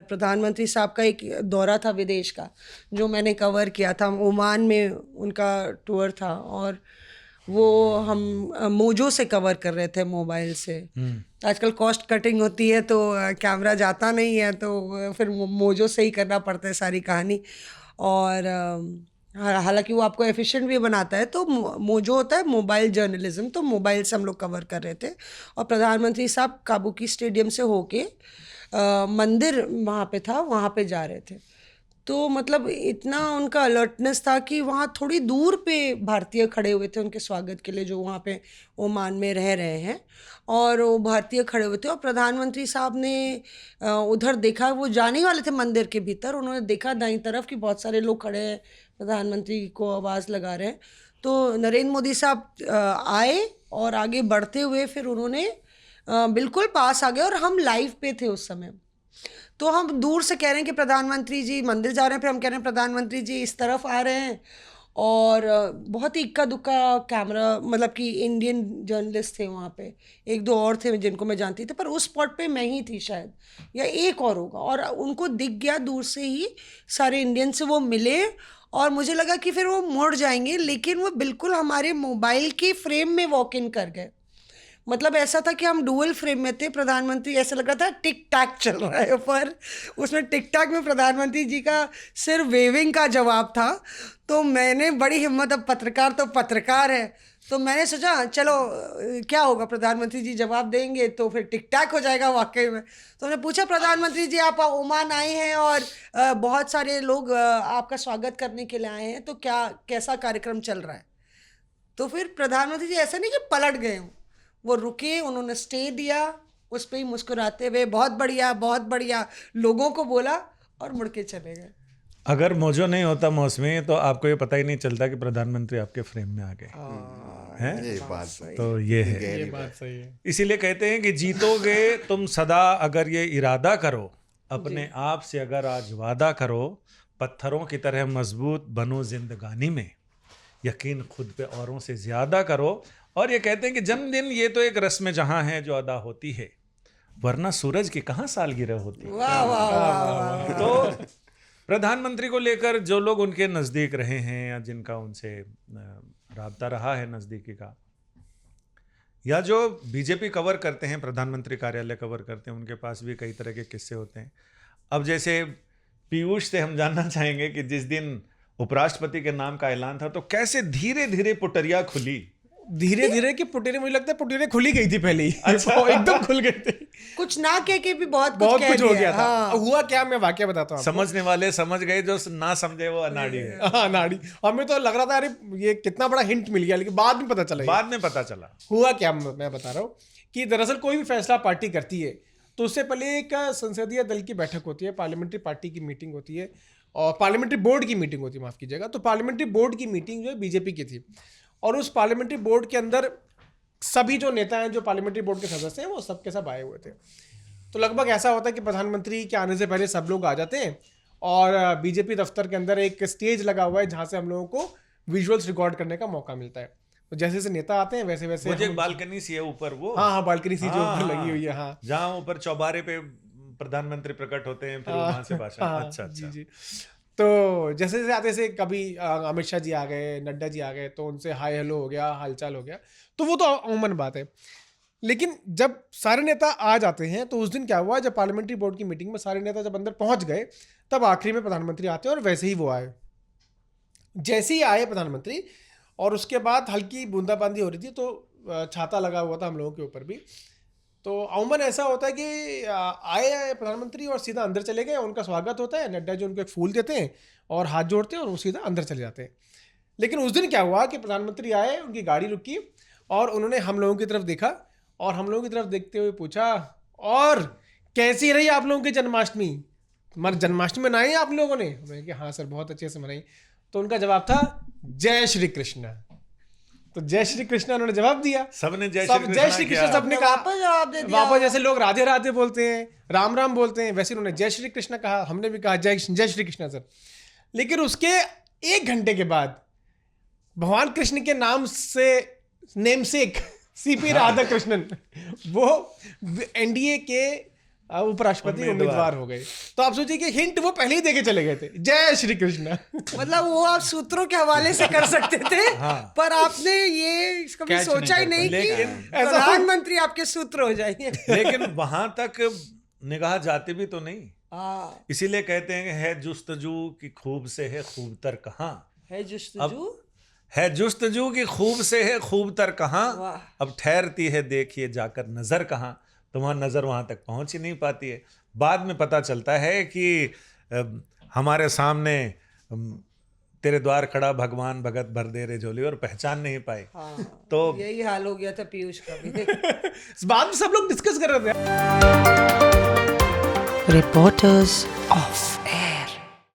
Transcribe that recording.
प्रधानमंत्री साहब का एक दौरा था विदेश का, जो मैंने कवर किया था। ओमान में उनका टूर था और वो हम मोजो से कवर कर रहे थे मोबाइल से। आजकल कॉस्ट कटिंग होती है तो कैमरा जाता नहीं है, तो फिर मोजो से ही करना पड़ता है सारी कहानी। और हालांकि वो आपको एफिशिएंट भी बनाता है। तो मोजो होता है मोबाइल जर्नलिज्म, तो मोबाइल से हम लोग कवर कर रहे थे। और प्रधानमंत्री साहब काबुकी स्टेडियम से होके मंदिर वहाँ पे था, वहाँ पे जा रहे थे। तो मतलब इतना उनका अलर्टनेस था कि वहाँ थोड़ी दूर पे भारतीय खड़े हुए थे उनके स्वागत के लिए, जो वहाँ पे ओमान में रह रहे हैं। और वो भारतीय खड़े हुए थे और प्रधानमंत्री साहब ने उधर देखा, वो जाने वाले थे मंदिर के भीतर, उन्होंने देखा दाईं तरफ कि बहुत सारे लोग खड़े हैं, प्रधानमंत्री को आवाज़ लगा रहे हैं। तो नरेंद्र मोदी साहब आए और आगे बढ़ते हुए फिर उन्होंने बिल्कुल पास आ गए और हम लाइव पे थे उस समय। तो हम दूर से कह रहे हैं कि प्रधानमंत्री जी मंदिर जा रहे हैं, फिर हम कह रहे हैं प्रधानमंत्री जी इस तरफ आ रहे हैं। और बहुत ही इक्का दुक्का कैमरा, मतलब कि इंडियन जर्नलिस्ट थे वहाँ पे, एक दो और थे जिनको मैं जानती थी, पर उस स्पॉट पे मैं ही थी शायद, या एक और होगा। और उनको दिख गया दूर से ही, सारे इंडियन से वो मिले और मुझे लगा कि फिर वो मुड़ जाएंगे, लेकिन वो बिल्कुल हमारे मोबाइल के फ्रेम में वॉक इन कर गए। मतलब ऐसा था कि हम डुअल फ्रेम में थे, प्रधानमंत्री, ऐसा लग रहा था टिक टैक चल रहा है, पर उसमें टिक टैक में प्रधानमंत्री जी का सिर्फ वेविंग का जवाब था। तो मैंने बड़ी हिम्मत, अब पत्रकार तो पत्रकार है, तो मैंने सोचा चलो क्या होगा, प्रधानमंत्री जी जवाब देंगे तो फिर टिक टैक हो जाएगा वाकई में। तो मैंने पूछा प्रधानमंत्री जी आप ओमान आए हैं और बहुत सारे लोग आपका स्वागत करने के लिए आए हैं, तो क्या कैसा कार्यक्रम चल रहा है। तो फिर प्रधानमंत्री जी ऐसा नहीं कि पलट गए हों, वो रुके, उन्होंने स्टे दिया, उस पर ही मुस्कुराते हुए बहुत बढ़िया लोगों को बोला और मुड़ के चले गए। अगर मोजो नहीं होता मौसमी तो आपको ये पता ही नहीं चलता कि प्रधानमंत्री आपके फ्रेम में आ गए हैं। ये बात सही, तो ये है, ये बात सही है। इसीलिए कहते हैं कि जीतोगे तुम सदा अगर ये इरादा करो, अपने आप से अगर आज वादा करो, पत्थरों की तरह मजबूत बनो जिंदगानी में, यकीन खुद पे औरों से ज्यादा करो। और ये कहते हैं कि जन्मदिन ये तो एक रस्म जहां है जो अदा होती है, वरना सूरज की कहाँ सालगिरह होती है। वाह वाह वाह। तो प्रधानमंत्री को लेकर जो लोग उनके नज़दीक रहे हैं या जिनका उनसे राब्ता रहा है नज़दीकी का, या जो बीजेपी कवर करते हैं, प्रधानमंत्री कार्यालय कवर करते हैं, उनके पास भी कई तरह के किस्से होते हैं। अब जैसे पीयूष से हम जानना चाहेंगे कि जिस दिन उपराष्ट्रपति के नाम का ऐलान था तो कैसे धीरे धीरे पुटरिया खुली। धीरे धीरे की पुटेरे, मुझे लगता है पुटेरे खुली गई थी पहले ही। अच्छा। एकदम खुल गए थे, कुछ ना कह के भी बहुत कुछ हो गया था। हुआ क्या, मैं वाकया बताता हूँ। समझने वाले समझ गए, जो ना समझे वो अनाड़ी है। हाँ, अनाड़ी। हमें तो लग रहा था अरे ये कितना बड़ा हिंट मिल गया, लेकिन बाद में पता चला। हुआ क्या मैं बता रहा हूँ कि दरअसल कोई भी फैसला पार्टी करती है तो उससे पहले एक संसदीय दल की बैठक होती है, पार्लियामेंट्री पार्टी की मीटिंग होती है और पार्लियामेंट्री बोर्ड की मीटिंग होती है, माफ कीजिएगा। तो पार्लियामेंट्री बोर्ड की मीटिंग जो है बीजेपी की थी, और उस पार्लियामेंट्री बोर्ड के अंदर सभी जो नेता हैं, जो पार्लियामेंट्री बोर्ड के सदस्य हैं, वो सबके सब आए हुए थे। तो लगभग ऐसा होता है कि प्रधानमंत्री के आने से पहले सब लोग आ जाते हैं और बीजेपी दफ्तर के अंदर एक स्टेज लगा हुआ है जहां से हम लोगों को विजुअल्स रिकॉर्ड करने का मौका मिलता है। तो जैसे जैसे नेता आते हैं वैसे वैसे मुझे एक बालकनी सी है ऊपर, वो हाँ बालकनी सी जो ऊपर लगी हुई है, हाँ, जहाँ ऊपर चौबारे पे प्रधानमंत्री प्रकट होते हैं, फिर वहां से भाषण। अच्छा जी। तो जैसे जैसे आते से कभी अमित शाह जी आ गए, नड्डा जी आ गए, तो उनसे हाय हेलो हो गया, हालचाल हो गया, तो वो तो अमूमन बात है। लेकिन जब सारे नेता आ जाते हैं तो उस दिन क्या हुआ, जब पार्लियामेंट्री बोर्ड की मीटिंग में सारे नेता जब अंदर पहुंच गए, तब आखिरी में प्रधानमंत्री आते हैं और वैसे ही वो आए। जैसे ही आए प्रधानमंत्री, और उसके बाद हल्की बूंदाबांदी हो रही थी, तो छाता लगा हुआ था हम लोगों के ऊपर भी। तो अमूमन ऐसा होता है कि आए प्रधानमंत्री और सीधा अंदर चले गए, उनका स्वागत होता है, नड्डा जी उनको एक फूल देते हैं और हाथ जोड़ते हैं और वो सीधा अंदर चले जाते हैं। लेकिन उस दिन क्या हुआ कि प्रधानमंत्री आए, उनकी गाड़ी रुकी और उन्होंने हम लोगों की तरफ देखा और हम लोगों की तरफ देखते हुए पूछा, और कैसी रही आप लोगों की जन्माष्टमी, जन्माष्टमी मनाई आप लोगों ने? मैंने कहा हाँ सर, बहुत अच्छे से मनाई। तो उनका जवाब था जय श्री कृष्ण। तो जय श्री कृष्ण उन्होंने जवाब दिया, सबने जय श्री कृष्ण सबने कहा, जवाब दे दिया। वापस जैसे लोग राधे राधे बोलते हैं, राम राम बोलते हैं, वैसे उन्होंने जय श्री कृष्ण कहा। हमने भी कहा जय श्री कृष्ण सर। लेकिन उसके 1 घंटे के बाद भगवान कृष्ण के नाम से नेमसेक सीपी राधा कृष्णन, वो एनडीए के उपराष्ट्रपति उम्मीदवार हो गए। तो आप सोचिए कि हिंट वो पहले ही देके चले गए थे। जय श्री कृष्ण। मतलब वो आप सूत्रों के हवाले से कर सकते थे, पर आपने ये कभी Catch सोचा ही नहीं नहीं कर कि लेकिन प्रधानमंत्री आपके सूत्र हो जाएंगे। लेकिन वहां तक निगाह जाती भी तो नहीं, हाँ, इसीलिए कहते हैं कि है जुस्तजू की खूब से है खूब तर कहाँ, है जुस्तजू, है जुस्तजू की खूब से है खूब तर कहाँ, वाह। अब ठहरती है देखिए जाकर नजर कहाँ। तो वहाँ नजर वहां तक पहुंच ही नहीं पाती है। बाद में पता चलता है कि हमारे सामने तेरे द्वार खड़ा भगवान भगत भर दे रे झोली, और पहचान नहीं पाए। हाँ, तो यही हाल हो गया था पीयूष का भी। बाद में सब लोग डिस्कस कर रहे थे। Reporters of